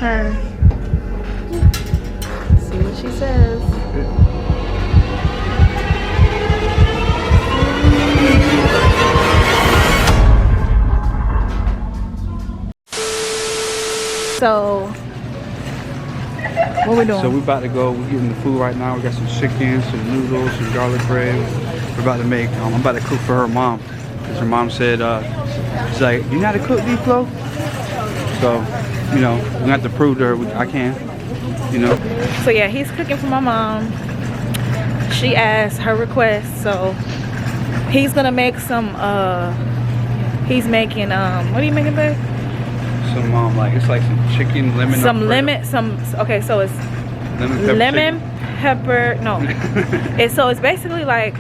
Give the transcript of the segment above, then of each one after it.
her. See what she says. So, what we doing? So we about to go. We're getting the food right now. We got some chicken, some noodles, some garlic bread. We're about to make. I'm about to cook for her mom, because her mom said, she's like, "You know how to cook, Layah.Phlo?" So, you know, we have to prove to her I can. You know. So yeah, he's cooking for my mom. She asked her request, so he's gonna make some. He's making what are you making, babe? Some like it's like some chicken lemon. Some lemon. Okay, so it's lemon pepper. No, it's basically like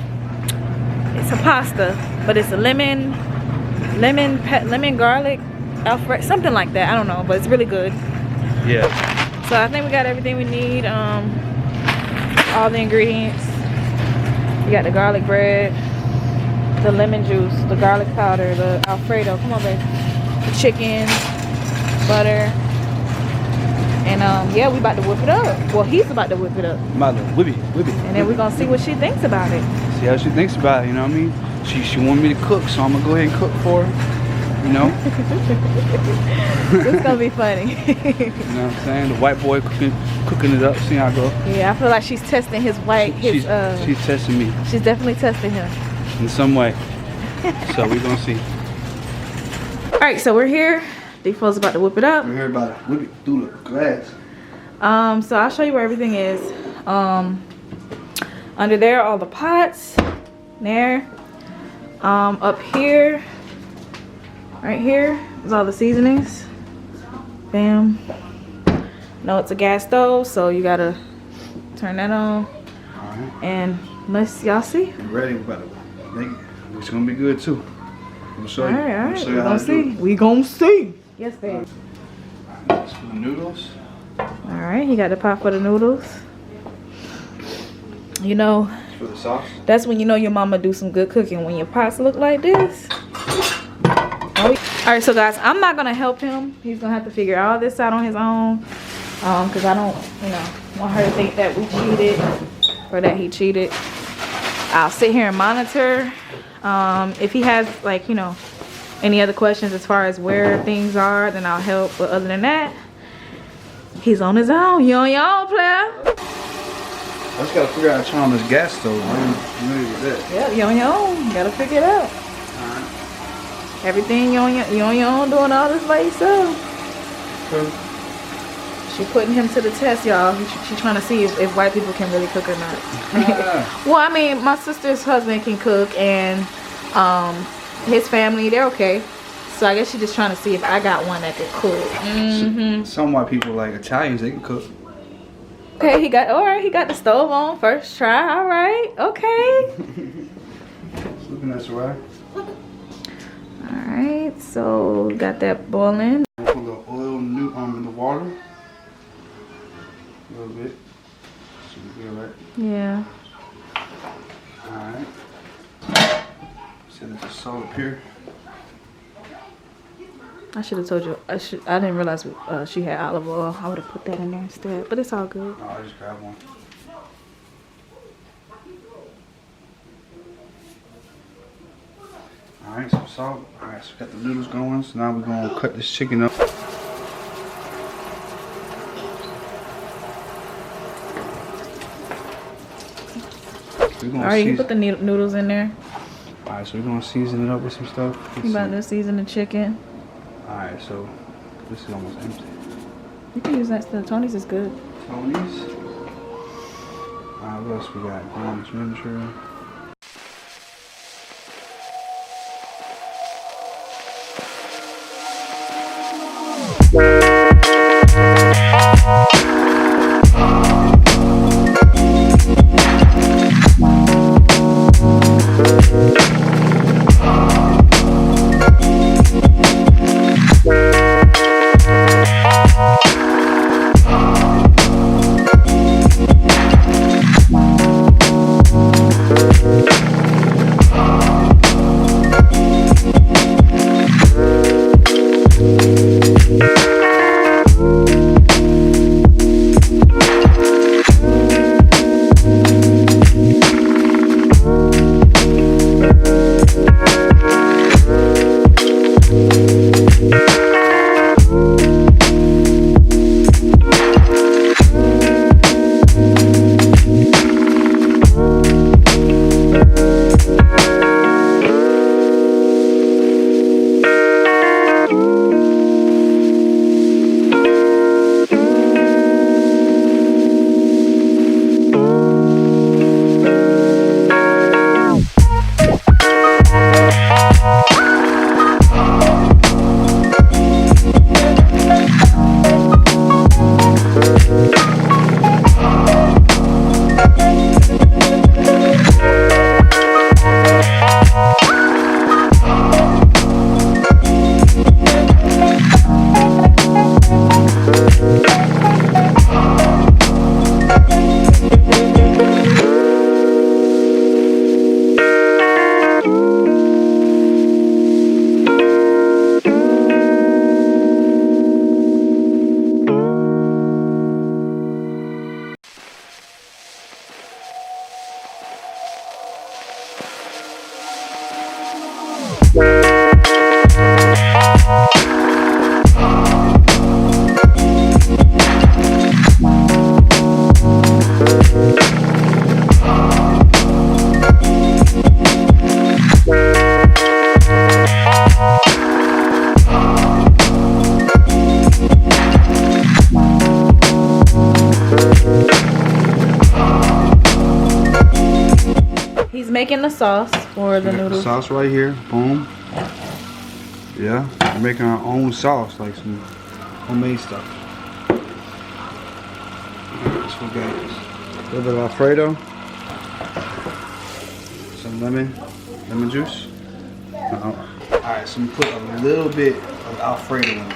it's a pasta, but it's a lemon garlic Alfredo, something like that. I don't know, but it's really good. Yeah. So I think we got everything we need. All the ingredients. We got the garlic bread, the lemon juice, the garlic powder, the Alfredo. Come on, babe. The chicken, butter, and yeah, we about to whip it up. Well, he's about to whip it up. I'm about to whip it. And then we're gonna see what she thinks about it. See how she thinks about it. You know what I mean? She wanted me to cook, so I'm gonna go ahead and cook for her. You know? It's gonna be funny. You know what I'm saying? The white boy cooking it up, see how it go. Yeah, I feel like she's testing she's testing me. She's definitely testing him. In some way. So we're gonna see. Alright, so we're here. Layah.Phlo's about to whip it up. We're here about to whip it through the glass. So I'll show you where everything is. Under there, all the pots. There. Up here. Right here is all the seasonings. Bam. No, it's a gas stove, so you gotta turn that on. Alright. And let's y'all see. I'm ready. We're about to make it. It's gonna be good too. I'm gonna show you. Alright. We're gonna see. We gonna see. Yes, babe. Alright, for the noodles. Alright, he got the pot for the noodles. You know, For the sauce. that's when you know your mama do some good cooking, when your pots look like this. Alright, so guys, I'm not gonna help him. He's gonna have to figure all this out on his own. Because I don't, you know, want her to think that we cheated or that he cheated. I'll sit here and monitor. If he has, like, you know, any other questions as far as where things are, then I'll help. But other than that, he's on his own. You on your own, player. I just gotta figure out how to turn on this gas stove. I'm familiar with that. Yeah, you on your own. You gotta figure it out. Alright. Everything you on your own, doing all this by yourself. Okay. She putting him to the test, y'all. She trying to see if white people can really cook or not. Well, I mean, my sister's husband can cook, and his family, they're okay. So I guess she's just trying to see if I got one that could cook. Some white people, like Italians, they can cook. Okay, he got the stove on first try. All right, okay. It's looking nice, right? All right, so got that boiling. Put a little oil in the water. A little bit. Should be good, right? Yeah. Alright. Set up the salt up here. I should have told you. I didn't realize she had olive oil. I would have put that in there instead. But it's all good. Oh, I just grabbed one. Alright, some salt. Alright, so we got the noodles going. So now we're going to cut this chicken up. Alright, you put the noodles in there. Alright, so we're going to season it up with some stuff. You about to season the chicken. Alright, so this is almost empty. You can use that stuff. Tony's is good. Tony's. Alright, what else we got? Ginger. making the sauce for the noodles. The sauce right here. Boom. Yeah, we're making our own sauce, like some homemade stuff. Alright, so we got a little bit of Alfredo, some lemon juice. Alright, so we put a little bit of Alfredo in it.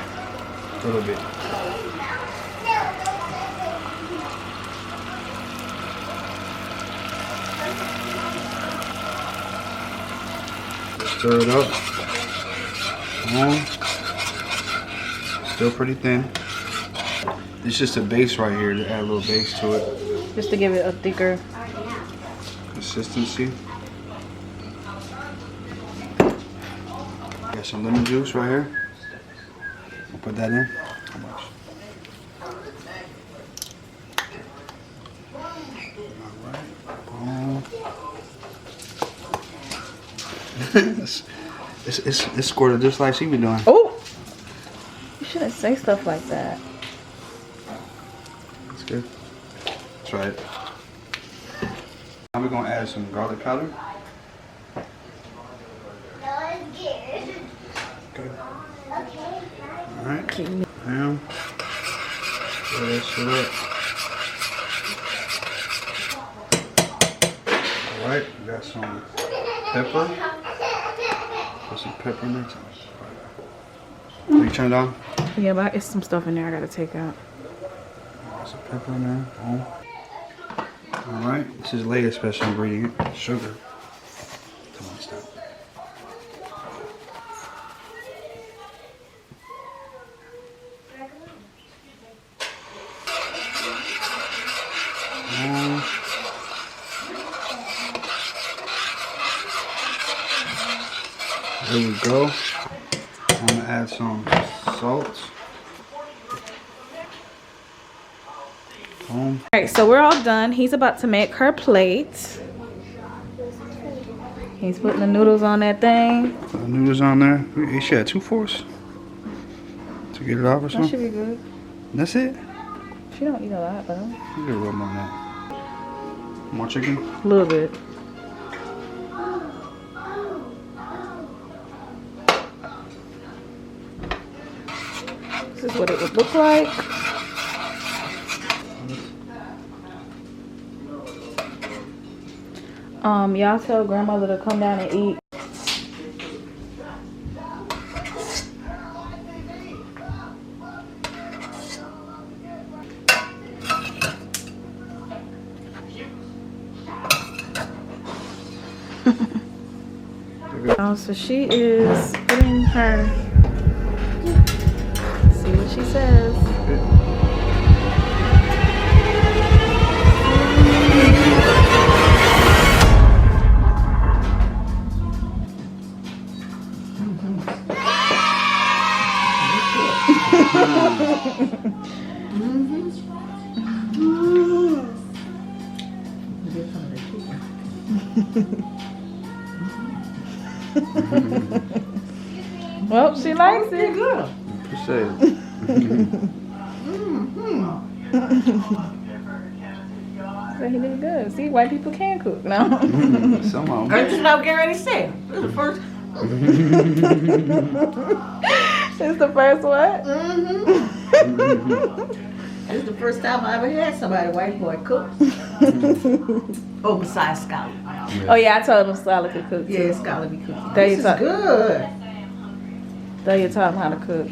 A little bit. Stir it up. Still pretty thin. It's just a base right here to add a little base to it. Just to give it a thicker consistency. Got some lemon juice right here. We'll put that in. How much? Alright. It's squirted just like she be doing. Oh! You shouldn't say stuff like that. That's good. Try it. Now we're gonna add some garlic powder. Okay. Alright. Bam. Stir that shit up. Alright, we got some pepper. Put some pepper in there. Will you turn it on? Yeah, but it's some stuff in there I gotta take out. Some pepper in there. Alright, this is Layah's special ingredient, sugar. Come on, stop. There we go. I'm gonna add some salt. Boom. Alright, so we're all done. He's about to make her plate. He's putting the noodles on that thing. Put the noodles on there. You should have 2 forks to get it off or That something. should be good. That's it? She don't eat a lot though. You get a little more than that. More chicken? A little bit. This is what it would look like. Y'all tell grandmother to come down and eat. So she is putting her. See what she says. Well, she likes it. Good. Appreciate it. So he did good. See, white people can cook now. Some of them. That's what I was getting ready to say. This is the first. It's the first what? This is the first time I ever had somebody white boy cook. Oh, besides Scarlett. Oh yeah, I told him Scarlett could cook too. Yeah, Scarlett be cooking. There you This is talk. good. So you taught him how to cook.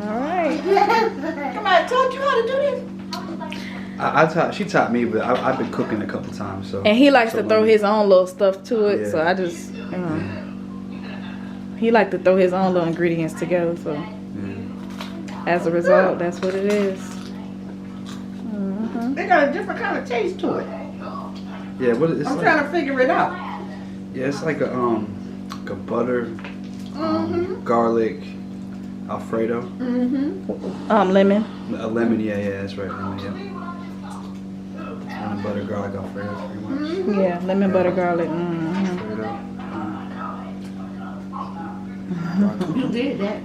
All right. Come on, I taught you how to do this. She taught me, but I've been cooking a couple times. So. And he likes to throw his own little stuff to it, so I just, he like to throw his own little ingredients together. So as a result, that's what it is. They got a different kind of taste to it. Yeah, what it's I'm like, trying to figure it out. yeah, it's like a butter, garlic, Alfredo, Lemon. a lemon. Yeah, that's right. Lemon, yeah. Lemon, butter, garlic, Alfredo, pretty much. Yeah, lemon, butter, garlic. Alfredo. You did that.